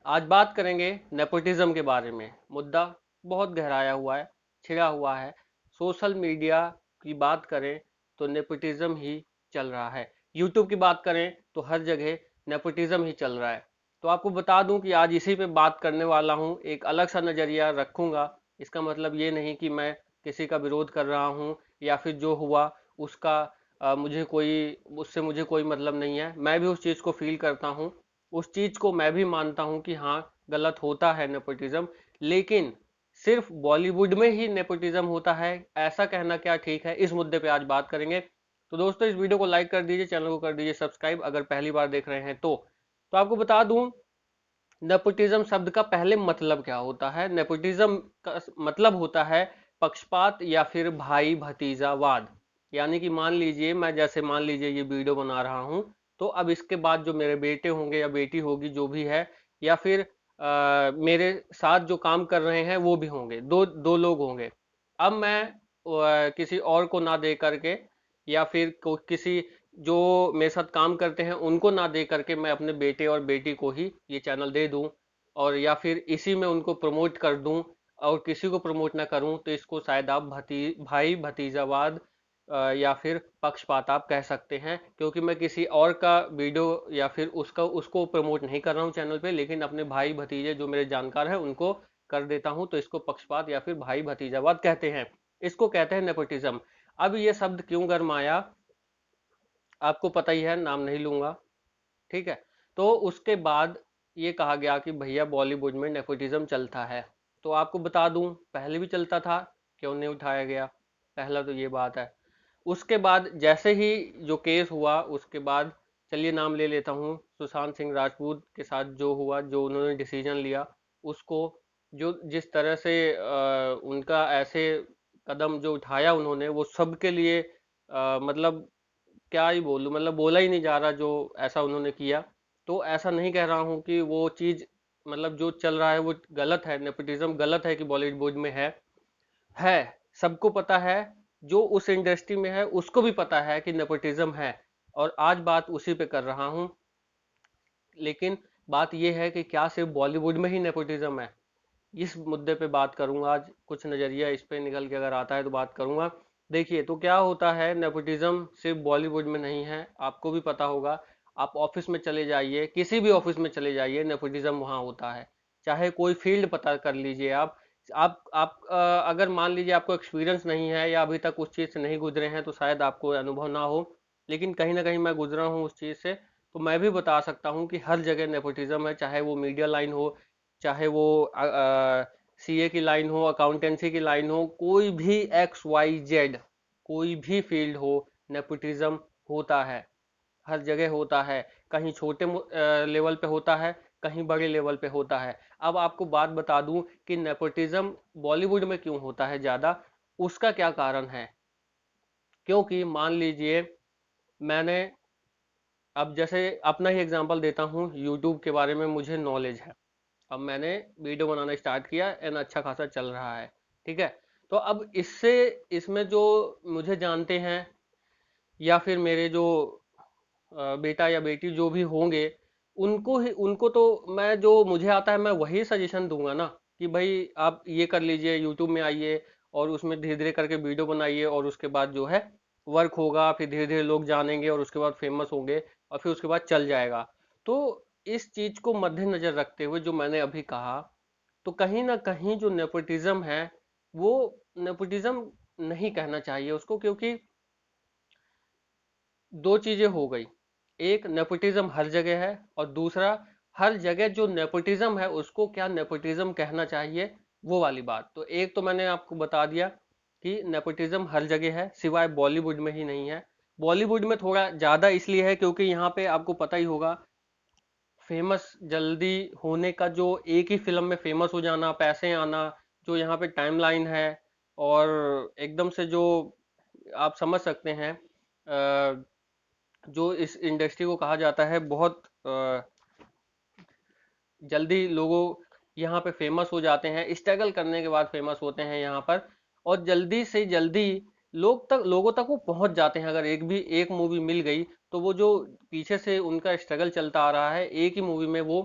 आज बात करेंगे नेपोटिज्म के बारे में। मुद्दा बहुत गहराया हुआ है, छिड़ा हुआ है। सोशल मीडिया की बात करें तो नेपोटिज्म ही चल रहा है। यूट्यूब की बात करें तो हर जगह नेपोटिज्म ही चल रहा है। तो आपको बता दूं कि आज इसी पे बात करने वाला हूं, एक अलग सा नजरिया रखूंगा। इसका मतलब ये नहीं कि मैं किसी का विरोध कर रहा हूं या फिर जो हुआ उसका मुझे कोई उससे मुझे कोई मतलब नहीं है। मैं भी उस चीज को फील करता हूं, उस चीज को मैं भी मानता हूं कि हाँ, गलत होता है नेपोटिज्म। लेकिन सिर्फ बॉलीवुड में ही नेपोटिज्म होता है ऐसा कहना क्या ठीक है, इस मुद्दे पे आज बात करेंगे। तो दोस्तों, इस वीडियो को लाइक कर दीजिए, चैनल को कर दीजिए सब्सक्राइब अगर पहली बार देख रहे हैं तो आपको बता दूं, नेपोटिज्म शब्द का पहले मतलब क्या होता है। नेपोटिज्म का मतलब होता है पक्षपात या फिर भाई भतीजावाद। यानी कि मान लीजिए, मैं जैसे मान लीजिए ये वीडियो बना रहा हूं, तो अब इसके बाद जो मेरे बेटे होंगे या बेटी होगी जो भी है, या फिर मेरे साथ जो काम कर रहे हैं वो भी होंगे, दो दो लोग होंगे। अब मैं किसी और को ना दे करके या फिर किसी जो मेरे साथ काम करते हैं उनको ना दे करके मैं अपने बेटे और बेटी को ही ये चैनल दे दूं, और या फिर इसी में उनको प्रमोट कर दूं और किसी को प्रमोट ना करूं, तो इसको शायद आप भाई भतीजावाद या फिर पक्षपात आप कह सकते हैं। क्योंकि मैं किसी और का वीडियो या फिर उसको प्रमोट नहीं कर रहा हूं चैनल पे, लेकिन अपने भाई भतीजे जो मेरे जानकार हैं उनको कर देता हूं, तो इसको पक्षपात या फिर भाई भतीजावाद कहते हैं। इसको कहते हैं नेपोटिज्म। अब ये शब्द क्यों गरमाया आपको पता ही है, नाम नहीं लूंगा, ठीक है। तो उसके बाद ये कहा गया कि भैया बॉलीवुड में नेपोटिज्म चलता है। तो आपको बता दूं, पहले भी चलता था, क्यों नहीं उठाया गया, पहला तो ये बात है। उसके बाद जैसे ही जो केस हुआ उसके बाद, चलिए नाम ले लेता हूँ, सुशांत सिंह राजपूत के साथ जो हुआ, जो उन्होंने डिसीजन लिया, उसको जो जिस तरह से उनका ऐसे कदम जो उठाया उन्होंने, वो सबके लिए मतलब क्या ही बोलूं, मतलब बोला ही नहीं जा रहा जो ऐसा उन्होंने किया। तो ऐसा नहीं कह रहा हूं कि वो चीज मतलब जो चल रहा है वो गलत है, नेपोटिज्म गलत है कि बॉलीवुड में है। सबको पता है, जो उस इंडस्ट्री में है उसको भी पता है कि नेपोटिज्म है, और आज बात उसी पे कर रहा हूं। लेकिन बात यह है कि क्या सिर्फ बॉलीवुड में ही नेपोटिज्म है, इस मुद्दे पे बात करूंगा आज। कुछ नजरिया इस पे निकल के अगर आता है तो बात करूंगा। देखिए, तो क्या होता है, नेपोटिज्म सिर्फ बॉलीवुड में नहीं है, आपको भी पता होगा। आप ऑफिस में चले जाइए, किसी भी ऑफिस में चले जाइए, नेपोटिज्म वहां होता है। चाहे कोई फील्ड पता कर लीजिए आप अगर मान लीजिए आपको एक्सपीरियंस नहीं है या अभी तक उस चीज से नहीं गुजरे हैं तो शायद आपको अनुभव ना हो, लेकिन कहीं ना कहीं मैं गुजरा हूँ उस चीज से। तो मैं भी बता सकता हूँ कि हर जगह नेपोटिज्म है, चाहे वो मीडिया लाइन हो, चाहे वो सीए की लाइन हो, अकाउंटेंसी की लाइन हो, कोई भी एक्स वाई जेड, कोई भी फील्ड हो, नेपोटिज्म होता है, हर जगह होता है। कहीं छोटे लेवल पे होता है, कहीं बड़े लेवल पे होता है। अब आपको बात बता दूं कि नेपोटिज्म बॉलीवुड में क्यों होता है ज्यादा, उसका क्या कारण है। क्योंकि मान लीजिए, मैंने अब जैसे अपना ही एग्जांपल देता हूँ, यूट्यूब के बारे में मुझे नॉलेज है। अब मैंने वीडियो बनाना स्टार्ट किया एंड अच्छा खासा चल रहा है, ठीक है। तो अब इससे इसमें जो मुझे जानते हैं या फिर मेरे जो बेटा या बेटी जो भी होंगे, उनको तो मैं जो मुझे आता है मैं वही सजेशन दूंगा ना, कि भाई आप ये कर लीजिए, यूट्यूब में आइए और उसमें धीरे धीरे करके वीडियो बनाइए, और उसके बाद जो है वर्क होगा, फिर धीरे धीरे लोग जानेंगे और उसके बाद फेमस होंगे, और फिर उसके बाद चल जाएगा। तो इस चीज को मद्देनजर रखते हुए जो मैंने अभी कहा, तो कहीं ना कहीं जो नेपोटिज्म है, वो नेपोटिज्म नहीं कहना चाहिए उसको। क्योंकि दो चीजें हो गई, एक नेपोटिज्म हर जगह है, और दूसरा हर जगह जो नेपोटिज्म है उसको क्या नेपोटिज्म कहना चाहिए, वो वाली बात। तो एक तो मैंने आपको बता दिया कि नेपोटिज्म हर जगह है, सिवाय बॉलीवुड में ही नहीं है। बॉलीवुड में थोड़ा ज्यादा इसलिए है क्योंकि यहाँ पे आपको पता ही होगा, फेमस जल्दी होने का, जो एक ही फिल्म में फेमस हो जाना, पैसे आना, जो यहाँ पे टाइमलाइन है, और एकदम से जो आप समझ सकते हैं, जो इस इंडस्ट्री को कहा जाता है बहुत जल्दी लोगों यहाँ पे फेमस हो जाते हैं, स्ट्रगल करने के बाद फेमस होते हैं यहाँ पर, और जल्दी से जल्दी लोगों तक वो पहुंच जाते हैं। अगर एक मूवी मिल गई, तो वो जो पीछे से उनका स्ट्रगल चलता आ रहा है, एक ही मूवी में वो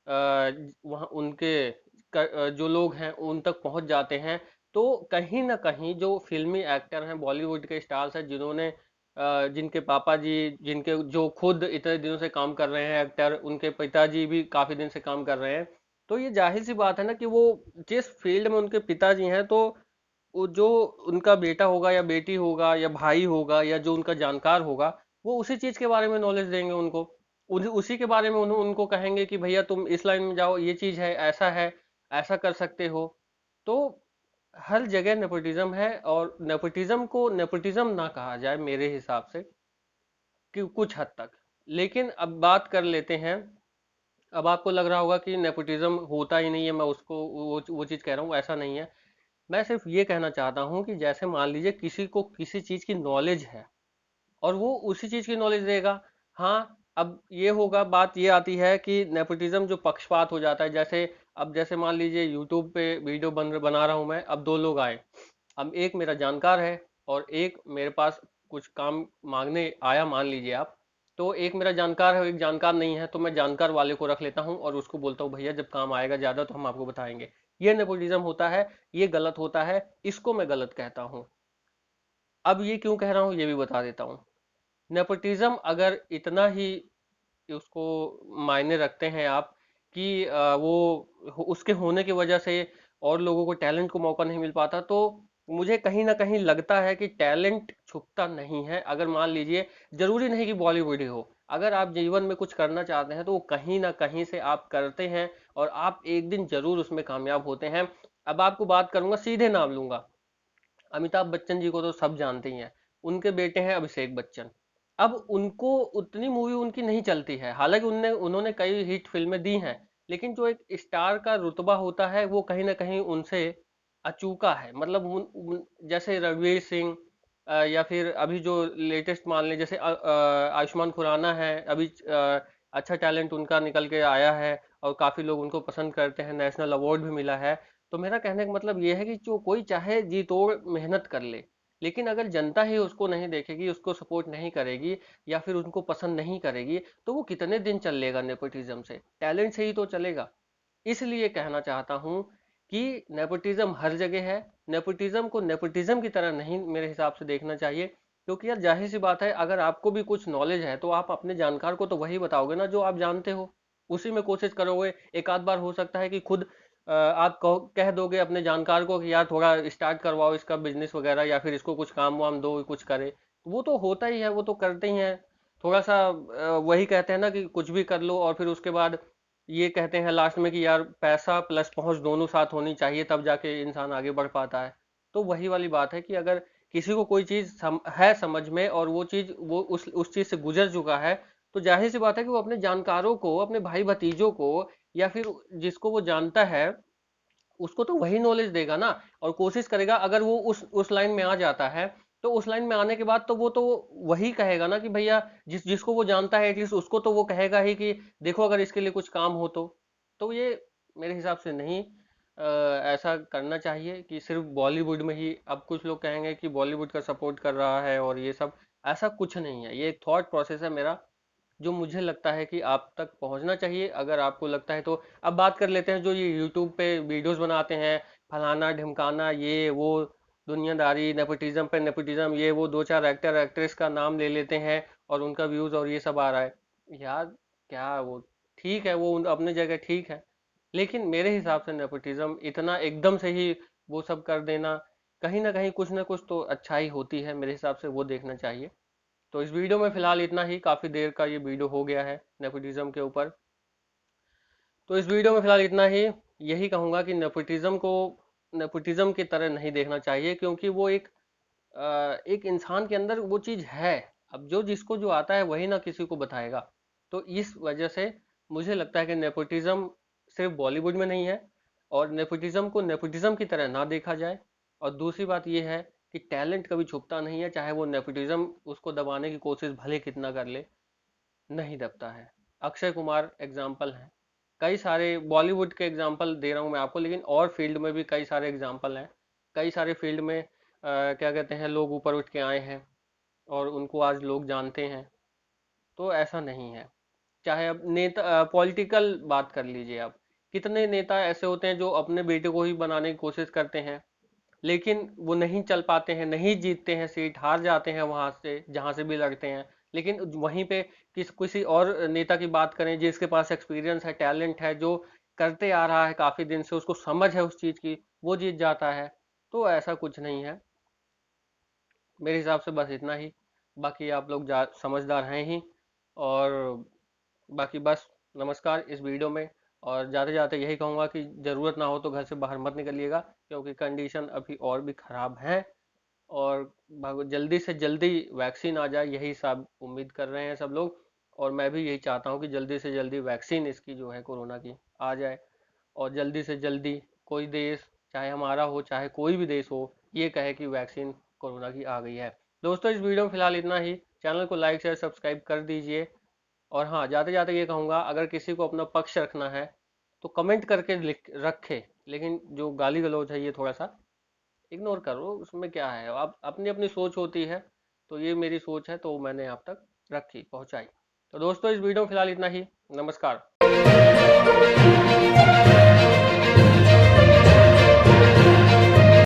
वहाँ उनके जो लोग हैं उन तक पहुंच जाते हैं, तो कहीं ना कहीं जो फिल्मी एक्टर हैं, बॉलीवुड के स्टार्स हैं, जिन्होंने जिनके पापा जी, जिनके जो खुद इतने दिनों से काम कर रहे हैं एक्टर, उनके पिताजी भी काफी दिन से काम कर रहे हैं, तो ये जाहिर सी बात है ना कि वो जिस फील्ड में उनके पिताजी हैं, तो वो जो उनका बेटा होगा या बेटी होगा या भाई होगा या जो उनका जानकार होगा, वो उसी चीज के बारे में नॉलेज देंगे उनको। उसी के बारे में उनको कहेंगे कि भैया तुम इस लाइन में जाओ, ये चीज है, ऐसा कर सकते हो। तो हर जगह नेपोटिज्म है, और नेपोटिज्म को नेपोटिज्म ना कहा जाए मेरे हिसाब से कि कुछ हद तक। लेकिन अब बात कर लेते हैं। अब आपको लग रहा होगा कि नेपोटिज्म होता ही नहीं है, मैं उसको वो चीज कह रहा हूँ, ऐसा नहीं है। मैं सिर्फ ये कहना चाहता हूँ कि जैसे मान लीजिए किसी को किसी चीज की नॉलेज है और वो उसी चीज की नॉलेज देगा। हाँ, अब ये होगा, बात ये आती है कि नेपोटिज्म जो पक्षपात हो जाता है, जैसे अब जैसे मान लीजिए यूट्यूब पे वीडियो बना रहा हूँ मैं, अब दो लोग आए, अब एक मेरा जानकार है और एक मेरे पास कुछ काम मांगने आया, मान लीजिए आप। तो एक मेरा जानकार है और एक जानकार नहीं है, तो मैं जानकार वाले को रख लेता हूँ और उसको बोलता हूँ भैया जब काम आएगा ज्यादा तो हम आपको बताएंगे। ये नेपोटिज्म होता है, ये गलत होता है, इसको मैं गलत कहता हूँ। अब ये क्यों कह रहा हूँ ये भी बता देता हूँ। नेपोटिज्म अगर इतना ही उसको मायने रखते हैं आप कि उसके होने की वजह से और लोगों को टैलेंट को मौका नहीं मिल पाता, तो मुझे कहीं ना कहीं लगता है कि टैलेंट छुपता नहीं है। अगर मान लीजिए, जरूरी नहीं कि बॉलीवुड ही हो, अगर आप जीवन में कुछ करना चाहते हैं तो वो कहीं ना कहीं से आप करते हैं और आप एक दिन जरूर उसमें कामयाब होते हैं। अब आपको बात करूंगा, सीधे नाम लूंगा, अमिताभ बच्चन जी को तो सब जानते ही हैं। उनके बेटे हैं अभिषेक बच्चन। अब उनको उतनी मूवी उनकी नहीं चलती है, हालांकि उन्होंने कई हिट फिल्में दी हैं, लेकिन जो एक स्टार का रुतबा होता है वो कहीं ना कहीं उनसे अचूका है। मतलब जैसे रणवीर सिंह, या फिर अभी जो लेटेस्ट मान लें, जैसे आयुष्मान खुराना है अभी, अच्छा टैलेंट उनका निकल के आया है और काफी लोग उनको पसंद करते हैं, नेशनल अवार्ड भी मिला है। तो मेरा कहने का मतलब ये है कि जो कोई चाहे जी तोड़ मेहनत कर ले, लेकिन अगर जनता ही उसको नहीं देखेगी, उसको सपोर्ट नहीं करेगी या फिर उनको पसंद नहीं करेगी, तो वो कितने दिन चल लेगा नेपोटिज्म से? टैलेंट से ही तो चलेगा। इसलिए कहना चाहता हूं कि नेपोटिज्म हर जगह है। नेपोटिज्म को नेपोटिज्म की तरह नहीं मेरे हिसाब से देखना चाहिए, क्योंकि यार जाहिर सी बात है, अगर आपको भी कुछ नॉलेज है तो आप अपने जानकार को तो वही बताओगे ना जो आप जानते हो, उसी में कोशिश करोगे। एक आध बार हो सकता है कि खुद आप कह दोगे अपने जानकार को कि यार थोड़ा स्टार्ट करवाओ इसका बिजनेस वगैरह, या फिर इसको कुछ काम वाम दो कुछ करे। वो तो होता ही है, वो तो करते ही हैं। थोड़ा सा वही कहते हैं ना कि कुछ भी कर लो और फिर उसके बाद ये कहते हैं लास्ट में कि यार पैसा प्लस पहुंच दोनों साथ होनी चाहिए, तब जाके इंसान आगे बढ़ पाता है। तो वही वाली बात है कि अगर किसी को कोई चीज है समझ में और वो चीज वो उस चीज से गुजर चुका है, तो जाहिर सी बात है कि वो अपने जानकारों को, अपने भाई भतीजों को, या फिर जिसको वो जानता है उसको तो वही नॉलेज देगा ना। और कोशिश करेगा, अगर वो उस लाइन में आ जाता है, तो उस लाइन में आने के बाद तो वो तो वही कहेगा ना कि भैया जिसको वो जानता है एटलीस्ट उसको तो वो कहेगा ही कि देखो अगर इसके लिए कुछ काम हो तो ये मेरे हिसाब से नहीं ऐसा करना चाहिए कि सिर्फ बॉलीवुड में ही। अब कुछ लोग कहेंगे कि बॉलीवुड का सपोर्ट कर रहा है और ये सब, ऐसा कुछ नहीं है। ये एक थॉट प्रोसेस है मेरा, जो मुझे लगता है कि आप तक पहुंचना चाहिए, अगर आपको लगता है तो। अब बात कर लेते हैं जो ये यूट्यूब पे वीडियोस बनाते हैं, फलाना ढिमकाना ये वो, दुनियादारी, नेपोटिज्म पे नेपोटिज्म, ये वो, दो चार एक्टर एक्ट्रेस का नाम ले लेते हैं और उनका व्यूज और ये सब आ रहा है। यार क्या वो, ठीक है वो अपनी जगह ठीक है, लेकिन मेरे हिसाब से नेपोटिज्म इतना एकदम से ही वो सब कर देना, कहीं ना कुछ तो अच्छाई होती है मेरे हिसाब से, वो देखना चाहिए। तो इस वीडियो में फिलहाल इतना ही, काफी देर का ये वीडियो हो गया है नेपोटिज्म के ऊपर। तो इस वीडियो में फिलहाल इतना ही। यही कहूंगा कि नेपोटिज्म को नेपोटिज्म की तरह नहीं देखना चाहिए, क्योंकि वो एक इंसान के अंदर वो चीज है। अब जो जिसको जो आता है वही ना किसी को बताएगा। तो इस वजह से मुझे लगता है कि नेपोटिज्म सिर्फ बॉलीवुड में नहीं है, और नेपोटिज्म को नेपोटिज्म की तरह ना देखा जाए। और दूसरी बात यह है कि टैलेंट कभी छुपता नहीं है, चाहे वो नेपोटिज्म उसको दबाने की कोशिश भले कितना कर ले, नहीं दबता है। अक्षय कुमार एग्जाम्पल हैं, कई सारे बॉलीवुड के एग्जाम्पल दे रहा हूं मैं आपको, लेकिन और फील्ड में भी कई सारे एग्जाम्पल हैं। कई सारे फील्ड में क्या कहते हैं, लोग ऊपर उठ के आए हैं और उनको आज लोग जानते हैं। तो ऐसा नहीं है। चाहे अब नेता पॉलिटिकल बात कर लीजिए आप, कितने नेता ऐसे होते हैं जो अपने बेटे को ही बनाने की कोशिश करते हैं, लेकिन वो नहीं चल पाते हैं, नहीं जीतते हैं सीट, हार जाते हैं वहां से जहां से भी लड़ते हैं। लेकिन वहीं पे किसी और नेता की बात करें जिसके पास एक्सपीरियंस है, टैलेंट है, जो करते आ रहा है काफी दिन से, उसको समझ है उस चीज की, वो जीत जाता है। तो ऐसा कुछ नहीं है मेरे हिसाब से, बस इतना ही। बाकी आप लोग समझदार हैं ही। और बाकी बस नमस्कार इस वीडियो में। और जाते जाते यही कहूंगा कि जरूरत ना हो तो घर से बाहर मत निकलिएगा, क्योंकि कंडीशन अभी और भी खराब है। और जल्दी से जल्दी वैक्सीन आ जाए, यही सब उम्मीद कर रहे हैं सब लोग। और मैं भी यही चाहता हूँ कि जल्दी से जल्दी वैक्सीन इसकी जो है कोरोना की आ जाए, और जल्दी से जल्दी कोई देश, चाहे हमारा हो चाहे कोई भी देश हो, ये कहे कि वैक्सीन कोरोना की आ गई है। दोस्तों इस वीडियो में फिलहाल इतना ही। चैनल को लाइक शेयर सब्सक्राइब कर दीजिए। और हाँ, जाते जाते ये कहूंगा, अगर किसी को अपना पक्ष रखना है तो कमेंट करके लिख रखे, लेकिन जो गाली गलौज है ये थोड़ा सा इग्नोर करो, उसमें क्या है, आप अपनी अपनी सोच होती है। तो ये मेरी सोच है, तो मैंने आप तक रखी, पहुंचाई। तो दोस्तों इस वीडियो में फिलहाल इतना ही। नमस्कार।